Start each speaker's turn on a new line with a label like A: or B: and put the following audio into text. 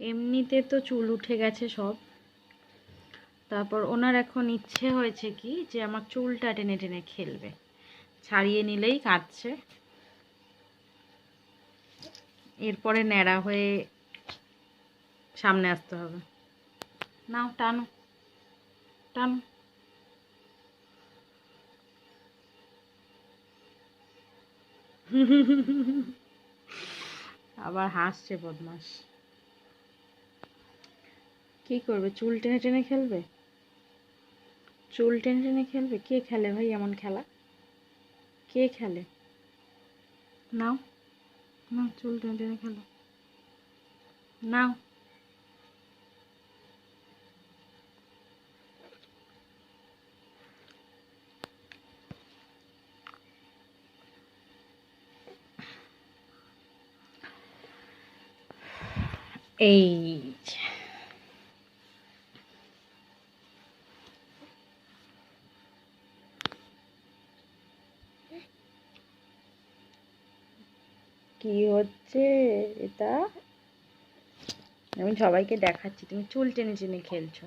A: এমনিতে তো চুল উঠে গেছে সব, তারপর ওনার এখন ইচ্ছে হয়েছে কি যে আমার চুলটা টেনে টেনে খেলবে, ছাড়িয়ে নিলেই কাটছে, এরপরে ন্যাড়া হয়ে সামনে আসতে হবে। নাও টানো টানো। আবার হাসছে বদমাস। কি করবে, চুল টেনে টেনে খেলবে? চুল টেনে টেনে খেলবে? কে খেলে ভাই এমন খেলা? কে খেলে? নাও নাও, চুল টেনে টেনে খেলো, নাও। এই কি হচ্ছে এটা? আমি সবাইকে দেখাচ্ছি তুমি চুল টেনে টেনে খেলছো।